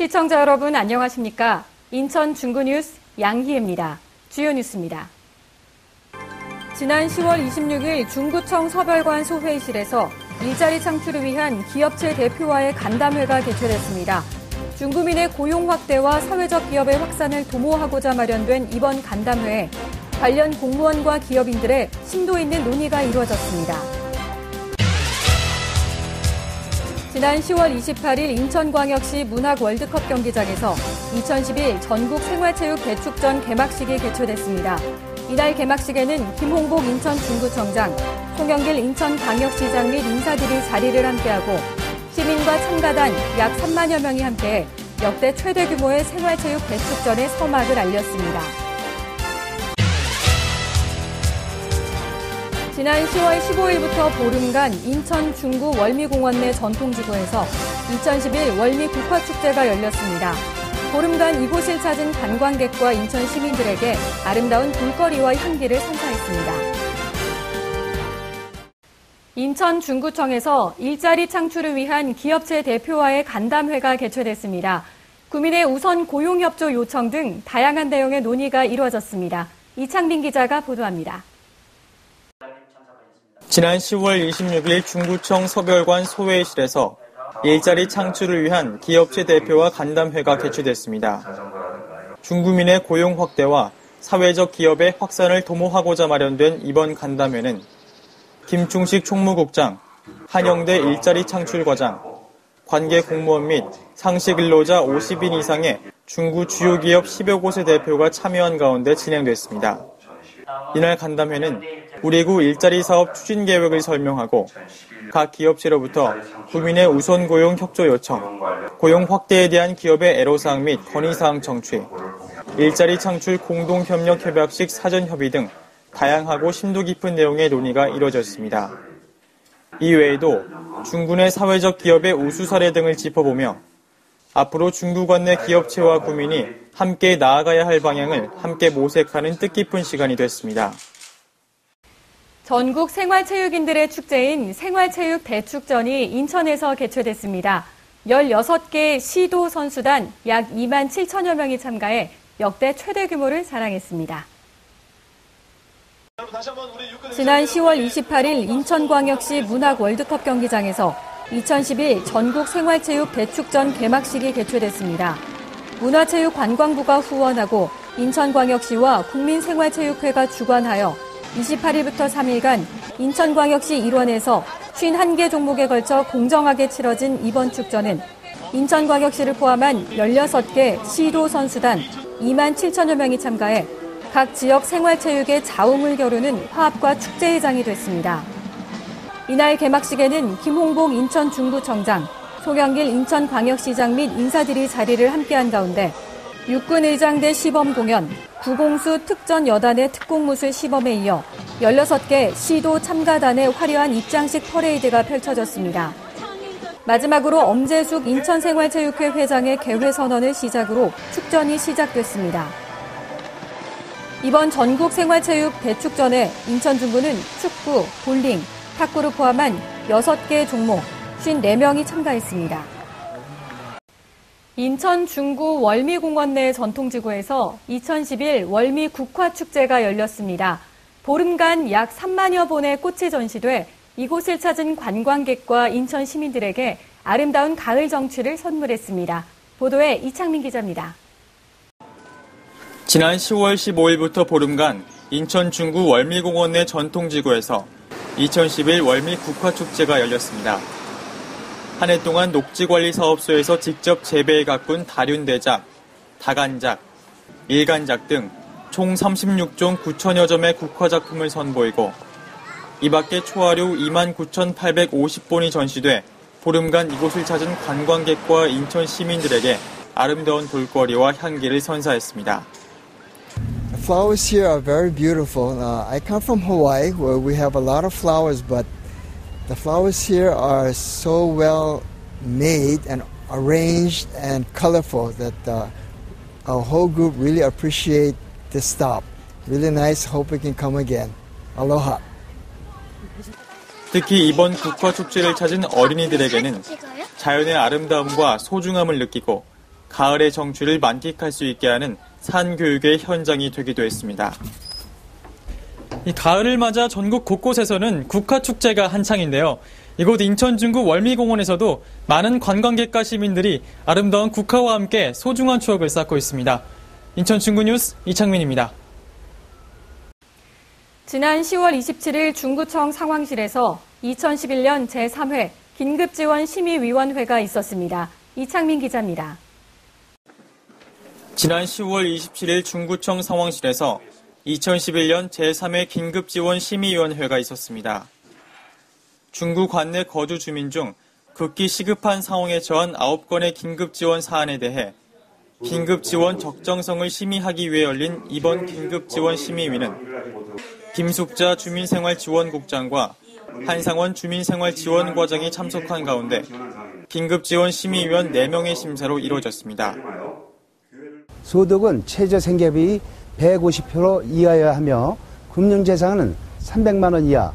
시청자 여러분 안녕하십니까? 인천 중구뉴스 양희애입니다. 주요 뉴스입니다. 지난 10월 26일 중구청 서별관 소회의실에서 일자리 창출을 위한 기업체 대표와의 간담회가 개최됐습니다. 중구민의 고용 확대와 사회적 기업의 확산을 도모하고자 마련된 이번 간담회에 관련 공무원과 기업인들의 심도 있는 논의가 이루어졌습니다. 지난 10월 28일 인천광역시 문학 월드컵 경기장에서 2011 전국 생활체육 대축전 개막식이 개최됐습니다. 이날 개막식에는 김홍복 인천 중구청장, 송영길 인천광역시장 및 인사들이 자리를 함께하고 시민과 참가단 약 3만여 명이 함께해 역대 최대 규모의 생활체육 대축전의 서막을 알렸습니다. 지난 10월 15일부터 보름간 인천 중구 월미공원 내 전통지구에서 2011 월미 국화축제가 열렸습니다. 보름간 이곳을 찾은 관광객과 인천 시민들에게 아름다운 볼거리와 향기를 선사했습니다. 인천 중구청에서 일자리 창출을 위한 기업체 대표와의 간담회가 개최됐습니다. 구민의 우선 고용협조 요청 등 다양한 내용의 논의가 이루어졌습니다. 이창민 기자가 보도합니다. 지난 10월 26일 중구청 서별관 소회의실에서 일자리 창출을 위한 기업체 대표와 간담회가 개최됐습니다. 중구민의 고용 확대와 사회적 기업의 확산을 도모하고자 마련된 이번 간담회는 김충식 총무국장, 한영대 일자리 창출과장, 관계 공무원 및 상시 근로자 50인 이상의 중구 주요 기업 10여 곳의 대표가 참여한 가운데 진행됐습니다. 이날 간담회는 우리구 일자리 사업 추진 계획을 설명하고 각 기업체로부터 구민의 우선 고용 협조 요청, 고용 확대에 대한 기업의 애로사항 및 건의사항 청취, 일자리 창출 공동협력 협약식 사전 협의 등 다양하고 심도 깊은 내용의 논의가 이뤄졌습니다. 이외에도 중구 내 사회적 기업의 우수 사례 등을 짚어보며 앞으로 중구관 내 기업체와 구민이 함께 나아가야 할 방향을 함께 모색하는 뜻깊은 시간이 됐습니다. 전국 생활체육인들의 축제인 생활체육 대축전이 인천에서 개최됐습니다. 16개 시도 선수단 약 2만 7천여 명이 참가해 역대 최대 규모를 자랑했습니다. 지난 10월 28일 인천광역시 문학 월드컵 경기장에서 2011 전국 생활체육 대축전 개막식이 개최됐습니다. 문화체육관광부가 후원하고 인천광역시와 국민생활체육회가 주관하여 28일부터 3일간 인천광역시 일원에서 51개 종목에 걸쳐 공정하게 치러진 이번 축전은 인천광역시를 포함한 16개 시도 선수단 2만 7천여 명이 참가해 각 지역 생활체육의 자웅을 겨루는 화합과 축제의 장이 됐습니다. 이날 개막식에는 김홍복 인천 중구청장, 송영길 인천광역시장 및 인사들이 자리를 함께한 가운데 육군의장대 시범공연, 구공수 특전 여단의 특공무술 시범에 이어 16개 시도 참가단의 화려한 입장식 퍼레이드가 펼쳐졌습니다. 마지막으로 엄재숙 인천생활체육회 회장의 개회 선언을 시작으로 축전이 시작됐습니다. 이번 전국 생활체육 대축전에 인천 중구는 축구, 볼링, 탁구를 포함한 6개 종목 54명이 참가했습니다. 인천 중구 월미공원 내 전통지구에서 2011 월미 국화축제가 열렸습니다. 보름간 약 3만여 본의 꽃이 전시돼 이곳을 찾은 관광객과 인천 시민들에게 아름다운 가을 정취를 선물했습니다. 보도에 이창민 기자입니다. 지난 10월 15일부터 보름간 인천 중구 월미공원 내 전통지구에서 2011 월미 국화축제가 열렸습니다. 한 해 동안 녹지관리사업소에서 직접 재배해 가꾼 다륜대작, 다간작, 일간작 등 총 36종 9천여 점의 국화작품을 선보이고 이 밖에 초하류 29,850본이 전시돼 보름간 이곳을 찾은 관광객과 인천 시민들에게 아름다운 볼거리와 향기를 선사했습니다. The flowers here are very beautiful. I come from Hawaii where we have a lot of flowers, but the flowers here are so well made and arranged and colorful that our whole group really appreciate this stop. Really nice. Hope we can come again. Aloha. 특히 이번 국화축제를 찾은 어린이들에게는 자연의 아름다움과 소중함을 느끼고 가을의 정취를 만끽할 수 있게 하는 산교육의 현장이 되기도 했습니다. 이 가을을 맞아 전국 곳곳에서는 국화축제가 한창인데요. 이곳 인천 중구 월미공원에서도 많은 관광객과 시민들이 아름다운 국화와 함께 소중한 추억을 쌓고 있습니다. 인천 중구 뉴스 이창민입니다. 지난 10월 27일 중구청 상황실에서 2011년 제3회 긴급지원심의위원회가 있었습니다. 이창민 기자입니다. 지난 10월 27일 중구청 상황실에서 2011년 제3회 긴급지원심의위원회가 있었습니다. 중구 관내 거주 주민 중 극히 시급한 상황에 처한 9건의 긴급지원 사안에 대해 긴급지원 적정성을 심의하기 위해 열린 이번 긴급지원심의위는 김숙자 주민생활지원국장과 한상원 주민생활지원과장이 참석한 가운데 긴급지원심의위원 4명의 심사로 이루어졌습니다. 소득은 최저생계비 150% 이하여야 하며 금융재산은 300만 원 이하,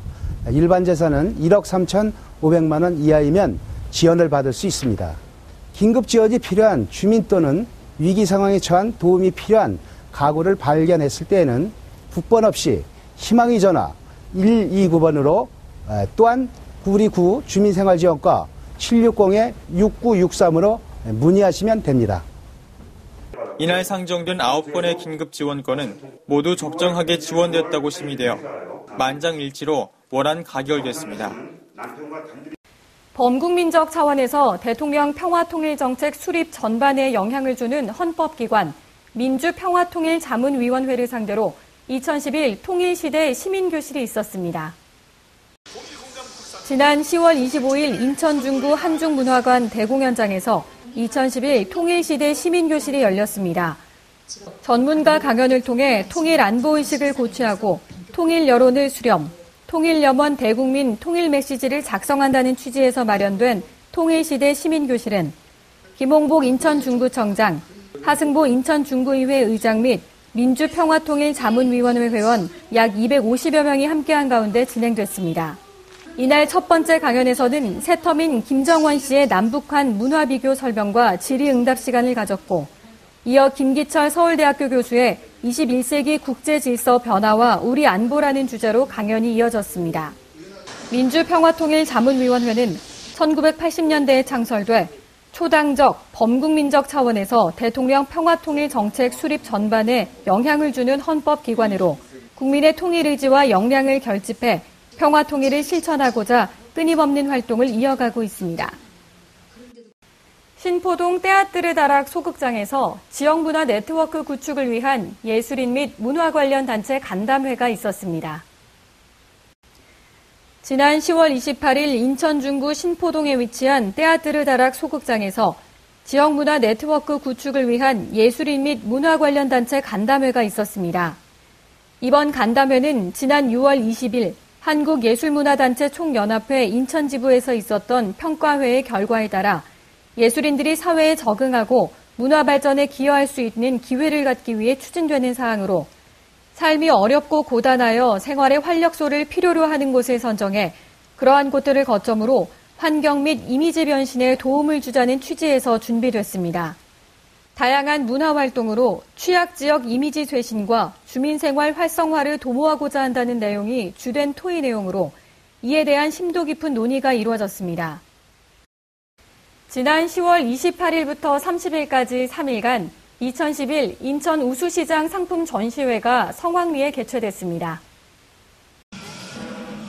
일반 재산은 1억 3,500만 원 이하이면 지원을 받을 수 있습니다. 긴급 지원이 필요한 주민 또는 위기 상황에 처한 도움이 필요한 가구를 발견했을 때에는 국번 없이 희망의 전화 129번으로 또한 우리 구 주민생활지원과 760-6963으로 문의하시면 됩니다. 이날 상정된 9건의 긴급지원건은 모두 적정하게 지원됐다고 심의되어 만장일치로 원안 가결됐습니다. 범국민적 차원에서 대통령 평화통일정책 수립 전반에 영향을 주는 헌법기관 민주평화통일자문위원회를 상대로 2011 통일시대 시민교실이 있었습니다. 지난 10월 25일 인천 중구 한중문화관 대공연장에서 2011 통일시대 시민교실이 열렸습니다. 전문가 강연을 통해 통일 안보의식을 고취하고 통일 여론을 수렴, 통일염원 대국민 통일 메시지를 작성한다는 취지에서 마련된 통일시대 시민교실은 김홍복 인천중구청장, 하승보 인천중구의회 의장 및 민주평화통일자문위원회 회원 약 250여 명이 함께한 가운데 진행됐습니다. 이날 첫 번째 강연에서는 새터민 김정원 씨의 남북한 문화비교 설명과 질의응답 시간을 가졌고, 이어 김기철 서울대학교 교수의 21세기 국제질서 변화와 우리 안보라는 주제로 강연이 이어졌습니다. 민주평화통일자문위원회는 1980년대에 창설돼 초당적, 범국민적 차원에서 대통령 평화통일 정책 수립 전반에 영향을 주는 헌법기관으로 국민의 통일의지와 역량을 결집해 평화통일을 실천하고자 끊임없는 활동을 이어가고 있습니다. 신포동 떼아뜨르 다락 소극장에서 지역문화 네트워크 구축을 위한 예술인 및 문화 관련 단체 간담회가 있었습니다. 지난 10월 28일 인천 중구 신포동에 위치한 떼아뜨르 다락 소극장에서 지역문화 네트워크 구축을 위한 예술인 및 문화 관련 단체 간담회가 있었습니다. 이번 간담회는 지난 6월 20일 한국예술문화단체 총연합회 인천지부에서 있었던 평가회의 결과에 따라 예술인들이 사회에 적응하고 문화 발전에 기여할 수 있는 기회를 갖기 위해 추진되는 사항으로 삶이 어렵고 고단하여 생활의 활력소를 필요로 하는 곳을 선정해 그러한 곳들을 거점으로 환경 및 이미지 변신에 도움을 주자는 취지에서 준비됐습니다. 다양한 문화활동으로 취약지역 이미지 쇄신과 주민생활 활성화를 도모하고자 한다는 내용이 주된 토의 내용으로 이에 대한 심도 깊은 논의가 이루어졌습니다. 지난 10월 28일부터 30일까지 3일간 2011 인천 우수시장 상품 전시회가 성황리에 개최됐습니다.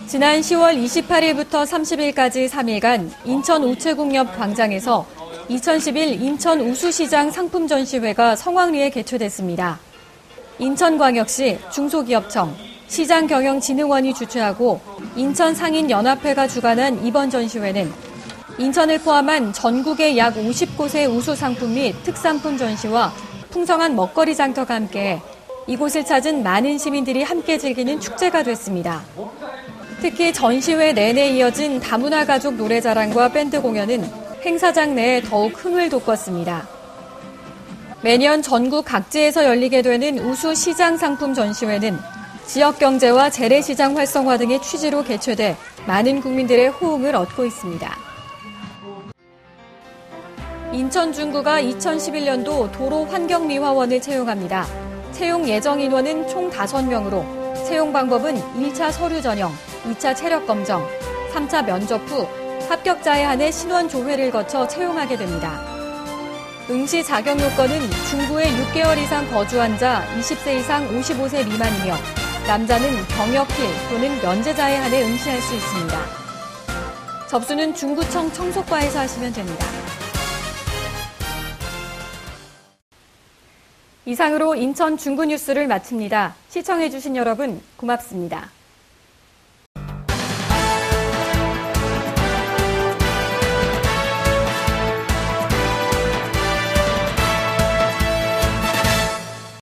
지난 10월 28일부터 30일까지 3일간 인천 우체국 옆 광장에서 2011 인천 우수시장 상품 전시회가 성황리에 개최됐습니다. 인천광역시 중소기업청, 시장경영진흥원이 주최하고 인천상인연합회가 주관한 이번 전시회는 인천을 포함한 전국의 약 50곳의 우수 상품 및 특산품 전시와 풍성한 먹거리 장터가 함께 이곳을 찾은 많은 시민들이 함께 즐기는 축제가 됐습니다. 특히 전시회 내내 이어진 다문화 가족 노래자랑과 밴드 공연은 행사장 내에 더욱 흥을 돋궜습니다. 매년 전국 각지에서 열리게 되는 우수 시장 상품 전시회는 지역 경제와 재래시장 활성화 등의 취지로 개최돼 많은 국민들의 호응을 얻고 있습니다. 인천 중구가 2011년도 도로환경미화원을 채용합니다. 채용 예정 인원은 총 5명으로 채용 방법은 1차 서류 전형, 2차 체력 검정, 3차 면접 후 합격자에 한해 신원 조회를 거쳐 채용하게 됩니다. 응시 자격 요건은 중구에 6개월 이상 거주한 자 20세 이상 55세 미만이며 남자는 경력필 또는 면제자에 한해 응시할 수 있습니다. 접수는 중구청 청속과에서 하시면 됩니다. 이상으로 인천 중구 뉴스를 마칩니다. 시청해주신 여러분 고맙습니다.